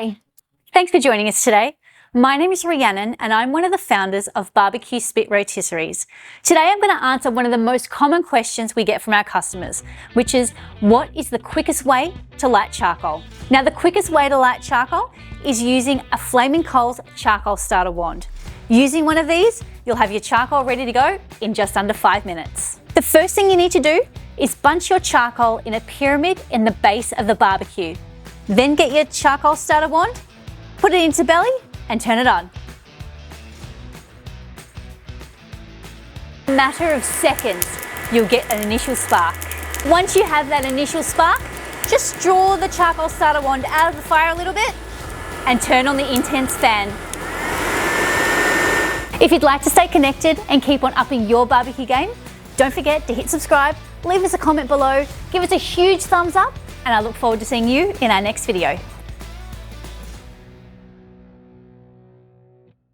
Hi, thanks for joining us today. My name is Rhiannon and I'm one of the founders of BBQ Spit Rotisseries. Today I'm going to answer one of the most common questions we get from our customers, which is what is the quickest way to light charcoal? Now the quickest way to light charcoal is using a Flaming Coals charcoal starter wand. Using one of these, you'll have your charcoal ready to go in just under 5 minutes. The first thing you need to do is bunch your charcoal in a pyramid in the base of the barbecue. Then get your charcoal starter wand, put it into belly and turn it on. In a matter of seconds, you'll get an initial spark. Once you have that initial spark, just draw the charcoal starter wand out of the fire a little bit and turn on the intense fan. If you'd like to stay connected and keep on upping your barbecue game, don't forget to hit subscribe, leave us a comment below, give us a huge thumbs up, and I look forward to seeing you in our next video.